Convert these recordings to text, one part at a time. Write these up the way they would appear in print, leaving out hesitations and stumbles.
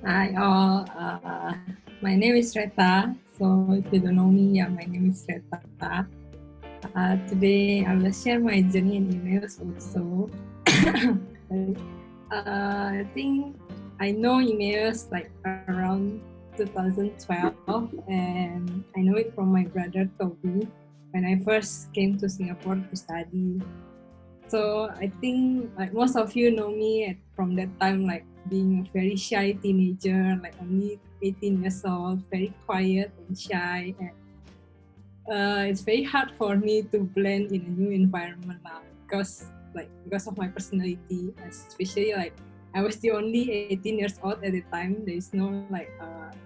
Hi all, my name is Rheta. So if you don't know me, my name is Rheta. Today I will share my journey in Emmaus also. I think I know Emmaus like around 2012, and I know it from my brother Toby when I first came to Singapore to study. So I think like most of you know me from that time, like being a very shy teenager, like only 18 years old, very quiet and shy. And it's very hard for me to blend in a new environment now because of my personality, especially like I was the only 18 years old at the time. There is no like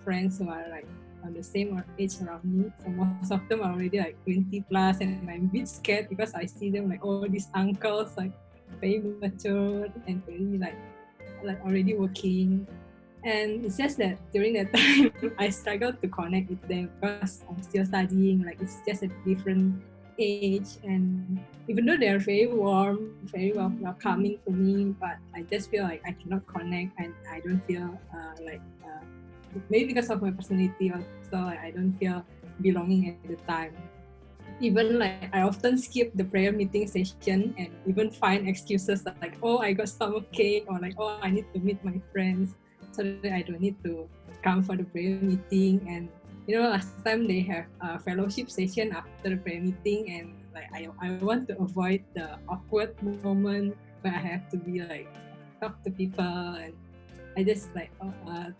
friends who are like on the same age around me. So most of them are already like 20 plus, and I'm a bit scared because I see them like all these uncles like very mature and very like already working. And it's just that during that time, I struggled to connect with them because I'm still studying. Like it's just a different age, and even though they are very warm, very welcoming to me, but I just feel like I cannot connect, and I don't feel maybe because of my personality also, like, I don't feel belonging at the time. Even like I often skip the prayer meeting session and even find excuses like, oh, I got stomachache, or like, oh, I need to meet my friends so that I don't need to come for the prayer meeting. And last time they have a fellowship session after the prayer meeting, and like I want to avoid the awkward moment where I have to be like talk to people, and I just like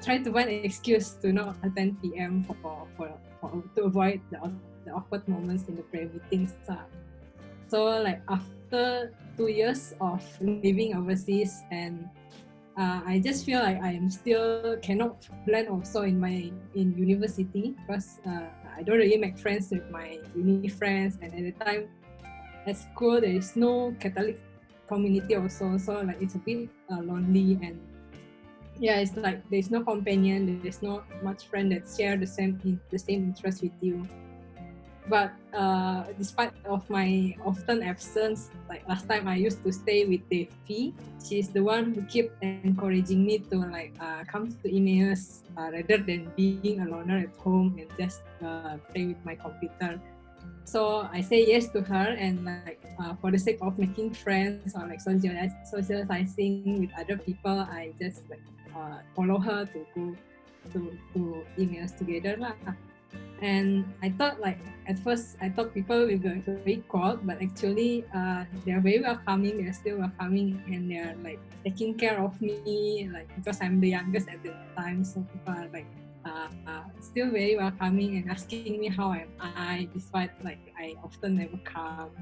try to find an excuse to not attend PM for to avoid the awkward moments in the prayer meetings. So like after 2 years of living overseas, and I just feel like I am still cannot blend also in university because I don't really make friends with my uni friends, and at the time at school there is no Catholic community also, so like it's a bit lonely. And yeah, it's like there's no companion, there's not much friend that share the same interest with you. But despite of my often absence, like last time I used to stay with Devi. She's the one who kept encouraging me to like come to Emmaus rather than being a loner at home and just play with my computer. So I say yes to her, and like for the sake of making friends or like socializing with other people, I just like follow her to go to Emmaus together lah. And I thought like at first I thought people will be very cold, but actually they're very welcoming. They're still welcoming, and they're like taking care of me, like because I'm the youngest at the time. So people are like still very welcoming and asking me how am I, despite like I often never come.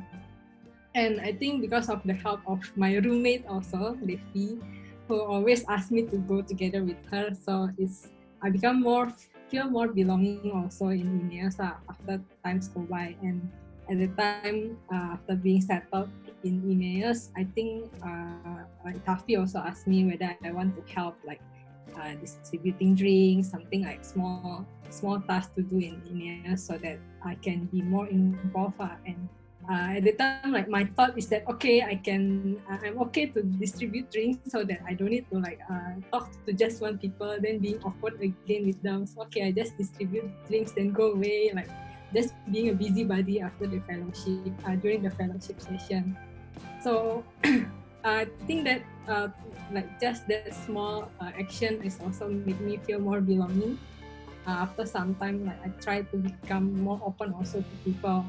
And I think because of the help of my roommate also, Devi, who always asked me to go together with her, so I feel more belonging also in Emmaus after times go by. And at the time after being settled in Emmaus, I think like Tafi also asked me whether I want to help like distributing drinks, something like small tasks to do in Emmaus so that I can be more involved. And at the time, like my thought is that okay, I'm okay to distribute drinks so that I don't need to like talk to just one people, then being awkward again with them. So okay, I just distribute drinks, then go away, like just being a busybody after the fellowship during the fellowship session. So I think that like just that small action is also make me feel more belonging. After some time, like I try to become more open also to people.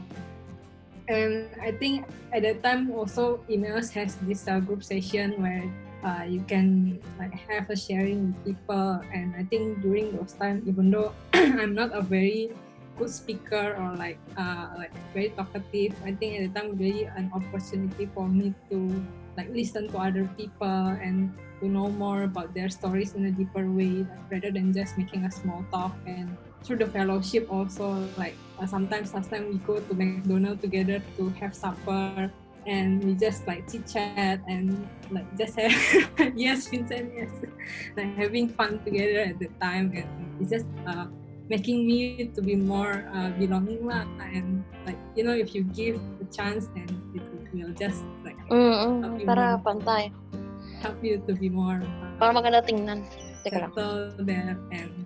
And I think at that time also Emmaus has this group session where you can like have a sharing with people. And I think during those time, even though I'm not a very good speaker or like very talkative, I think at the time really an opportunity for me to like listen to other people and to know more about their stories in a deeper way, like, rather than just making a small talk. And through the fellowship also, like sometimes last time we go to McDonald's together to have supper, and we just like chit chat and like just have yes, Vincent, yes, like having fun together at the time. And it's just making me to be more belonging lah. And like if you give a chance, then it will just like help you Para more, pantay. help you to be more Para maganda tingnan. settle there. And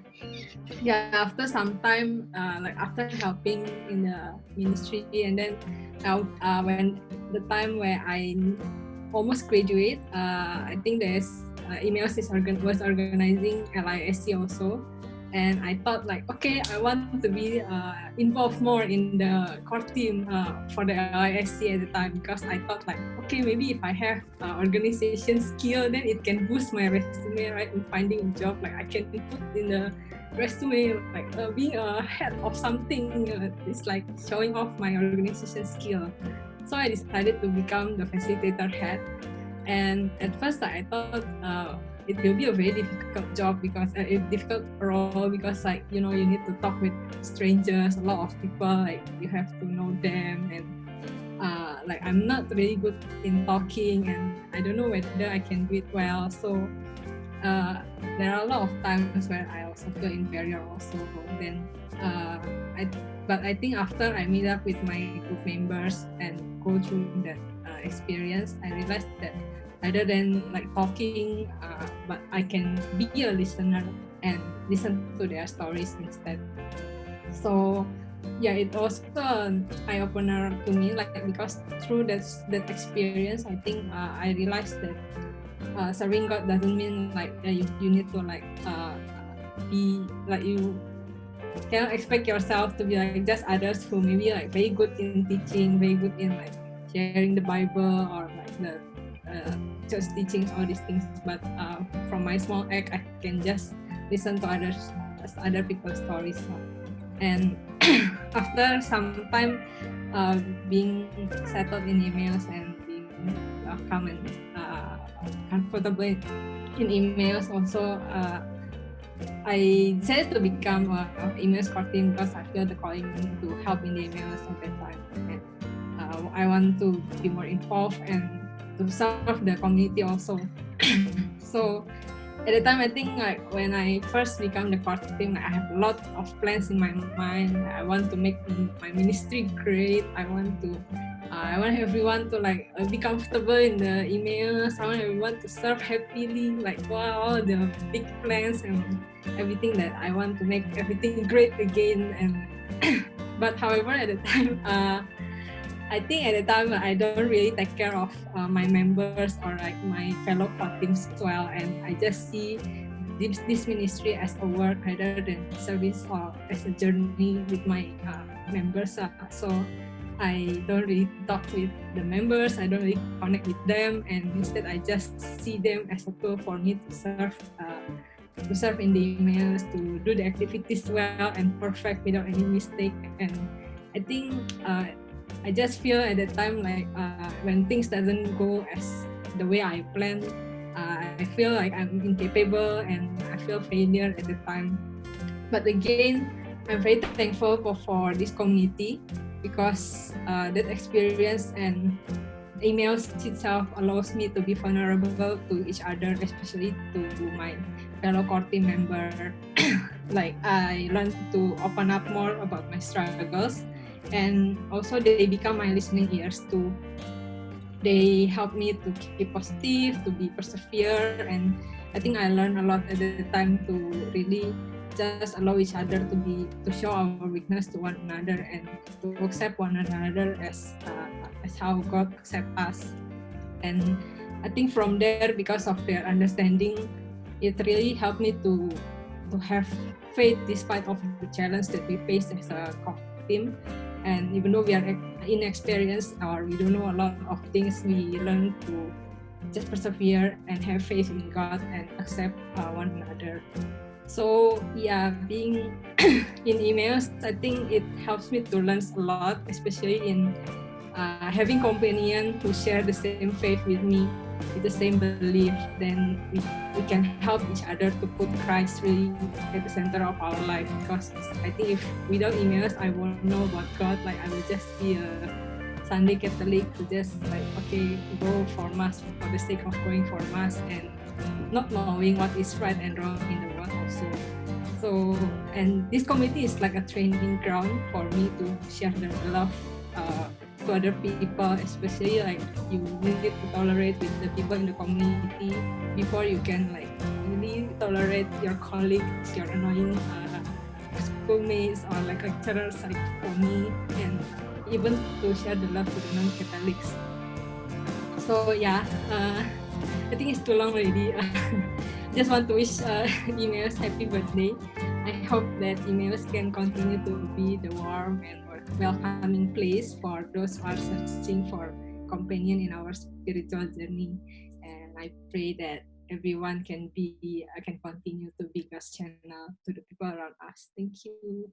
yeah, after some time, like after helping in the ministry, and then when the time where I almost graduate, I think Emmaus was organizing LISC also. And I thought like, okay, I want to be involved more in the core team for the LISC at the time, because I thought like, okay, maybe if I have organization skill, then it can boost my resume, right? In finding a job, like I can put in the resume like being a head of something. It's like showing off my organization skill. So I decided to become the facilitator head. And at first I thought it will be a very difficult job, because a difficult role, because like, you need to talk with strangers, a lot of people, like you have to know them, and like I'm not really good in talking, and I don't know whether I can do it well. So there are a lot of times where I also feel inferior also. Then but I think after I meet up with my group members and go through that experience, I realized that rather than like talking, but I can be a listener and listen to their stories instead. So yeah, it was an eye-opener to me, like, because through that experience, I think I realized that serving God doesn't mean like you need to like be like, you cannot expect yourself to be like just others who maybe like very good in teaching, very good in like sharing the Bible, or like the church teachings, all these things. But from my small act, I can just listen to other people's stories. And after some time being settled in Emmaus and being welcome and comfortable in Emmaus also, I decided to become a Emmaus core team, because I feel the calling to help in the Emmaus at that time. And I want to be more involved and to serve the community also. So at the time, I think like when I first become the core team, I have a lot of plans in my mind. I want to make my ministry great. I want everyone to like be comfortable in the Emmaus. I want everyone to serve happily. Like, wow, all the big plans and everything, that I want to make everything great again. And but however, at the time, I think at the time I don't really take care of my members or like my fellow core teams as well, and I just see this ministry as a work rather than service, or as a journey with my members. So I don't really talk with the members, I don't really connect with them, and instead I just see them as a tool for me to serve in the Emmaus, to do the activities well and perfect without any mistake. And I think I just feel at that time like when things doesn't go as the way I planned, I feel like I'm incapable and I feel failure at the time. But again, I'm very thankful for this community, because that experience and Emmaus itself allows me to be vulnerable to each other, especially to my fellow core team member. Like I learned to open up more about my struggles, and also they become my listening ears too. They help me to keep positive, to be persevere, and I think I learned a lot at the time to really just allow each other to show our weakness to one another, and to accept one another as how God accepts us. And I think from there, because of their understanding, it really helped me to have faith despite of the challenge that we face as a core team. And even though we are inexperienced or we don't know a lot of things, we learn to just persevere and have faith in God and accept one another. So yeah, being in Emmaus, I think it helps me to learn a lot, especially in having companion who share the same faith with me, with the same belief. Then we can help each other to put Christ really at the center of our life. Because I think if without Emmaus, I won't know about God. Like I will just be a Sunday Catholic to just like, okay, go for Mass for the sake of going for Mass and not knowing what is right and wrong in the world also. So, and this community is like a training ground for me to share the love to other people, especially like you need to tolerate with the people in the community before you can like only tolerate your colleagues, your annoying schoolmates or like lecturers like for me, and even to share the love to the non-Catholics. So yeah, I think it's too long already. Just want to wish Emmaus happy birthday. I hope that Emmaus can continue to be the warm and welcoming place for those who are searching for companion in our spiritual journey. And I pray that everyone can continue to be God's channel to the people around us. Thank you.